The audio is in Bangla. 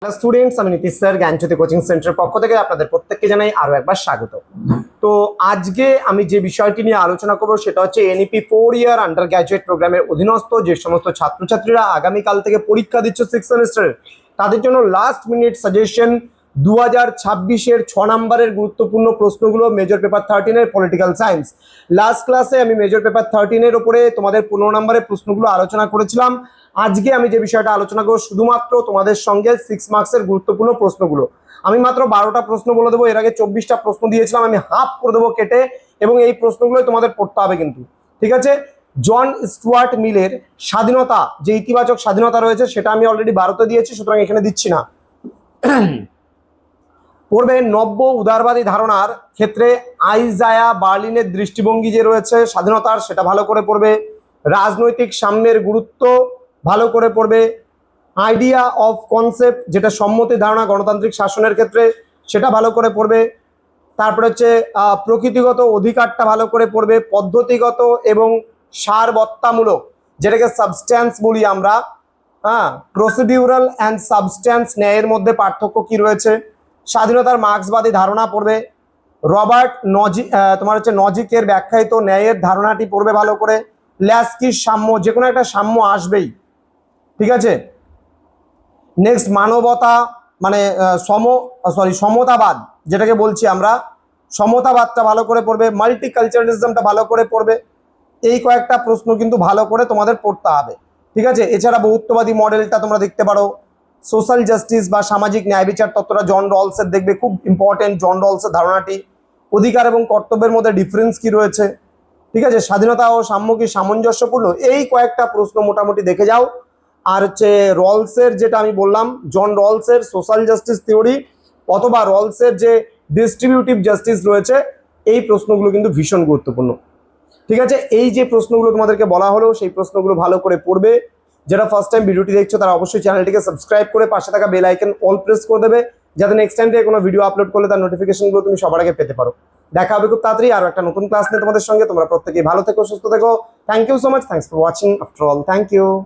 হ্যালো স্টুডেন্টস, আমি নীতিশ স্যার জ্ঞানজ্যোতি কোচিং সেন্টারের পক্ষ থেকে আপনাদের প্রত্যেককে জানাই আরো একবার স্বাগত। তো আজকে আমি যে বিষয়টি নিয়ে আলোচনা করব সেটা হচ্ছে এনইপি 4 ইয়ার আন্ডার গ্র্যাজুয়েট প্রোগ্রামের অধীনস্থ যে সমস্ত ছাত্রছাত্রীরা আগামীকাল থেকে পরীক্ষা দিচ্ছে 6 সেমিস্টারের, তাদের জন্য লাস্ট মিনিট সাজেশন 2026-এর 6 নম্বরের গুরুত্বপূর্ণ প্রশ্নগুলো মেজর পেপার 13-এর পলিটিক্যাল সায়েন্স। লাস্ট ক্লাসে আমি মেজর পেপার 13-এর উপরে তোমাদের 15 নম্বরের প্রশ্নগুলো আলোচনা করেছিলাম। আজকে আমি যে বিষয়টা আলোচনা করব শুধুমাত্র তোমাদের সঙ্গে 6 মার্কসের গুরুত্বপূর্ণ প্রশ্নগুলো। আমি মাত্র 12টা প্রশ্ন বলে দেবো, এর আগে 24টা প্রশ্ন দিয়েছিলাম, আমি হাফ করে দেবো কেটে, এবং এই প্রশ্নগুলোই তোমাদের পড়তে হবে কিন্তু, ঠিক আছে? জন স্টুয়ার্ট মিলের স্বাধীনতা, যে ইতিবাচক স্বাধীনতা রয়েছে সেটা আমি অলরেডি 12তে দিয়েছি, সুতরাং এখানে দিচ্ছি না। পড়বে নব্য উদারবাদী ধারণার ক্ষেত্রে আইজায়া বার্লিনের দৃষ্টিভঙ্গি যে রয়েছে স্বাধীনতার, সেটা ভালো করে পড়বে। রাজনৈতিক সাম্যের গুরুত্ব ভালো করে পড়বে। আইডিয়া অফ কনসেপ্ট, যেটা সম্মতি ধারণা গণতান্ত্রিক শাসনের ক্ষেত্রে, সেটা ভালো করে পড়বে। তারপরে হচ্ছে প্রকৃতিগত অধিকারটা ভালো করে পড়বে। পদ্ধতিগত এবং সারবত্তামূলক, যেটাকে সাবস্ট্যান্স বলি আমরা, প্রসিডিউরাল অ্যান্ড সাবস্ট্যান্স, ন্যায়ের মধ্যে পার্থক্য কি রয়েছে। স্বাধীনতার মার্ক্সবাদী ধারণা পড়বে। রবার্ট তোমার হচ্ছে নজিকের ব্যাখ্যায়িত ন্যায়ের ধারণাটি পড়বে ভালো করে। ল্যাস্কির সাম্য, যে কোনো একটা সাম্য আসবেই, ঠিক আছে? নেক্সট মানবতা, মানে সমতাবাদ, যেটাকে বলছি আমরা, সমতাবাদটা ভালো করে পড়বে। মাল্টিকালচারালিজমটা ভালো করে পড়বে। এই কয়েকটা প্রশ্ন কিন্তু ভালো করে তোমাদের পড়তে হবে, ঠিক আছে? এছাড়া বহুত্ববাদী মডেলটা তোমরা দেখতে পারো। সোশ্যাল জাস্টিস বা সামাজিক ন্যায় বিচার তত্ত্বটা জন রলসের দেখবে, খুব ইম্পর্টেন্ট জন রলসের ধারণাটি। অধিকার এবং কর্তব্যের মধ্যে ডিফারেন্স কি রয়েছে, ঠিক আছে? স্বাধীনতা ও সাম্য কি সামঞ্জস্যপূর্ণ, এই কয়েকটা প্রশ্ন মোটামুটি দেখে যাও। আর হচ্ছে রলসের, যেটা আমি বললাম, জন রলসের সোশ্যাল জাস্টিস থিওরি অথবা রলসের যে ডিস্ট্রিবিউটিভ জাস্টিস রয়েছে, এই প্রশ্নগুলো কিন্তু ভীষণ গুরুত্বপূর্ণ, ঠিক আছে? এই যে প্রশ্নগুলো তোমাদেরকে বলা হলো, সেই প্রশ্নগুলো ভালো করে পড়বে। যারা ফার্স্ট টাইম ভিডিওটি দেখছো তারা অবশ্যই চ্যানেলটিকে সাবস্ক্রাইব করে পাশে থাকা বেল আইকন অল প্রেস করে দেবে, যাতে নেক্সট টাইম থেকে কোনো ভিডিও আপলোড করলে তার নোটিফিকেশনগুলো তুমি সবার আগে পেতে পারো। দেখা হবে খুব তাড়াতাড়ি আরো একটা নতুন ক্লাস নিয়ে তোমাদের সঙ্গে। তোমরা প্রত্যেকেই ভালো থেকো, সুস্থ থেকো। Thank you so much, thanks for watching after all, thank you.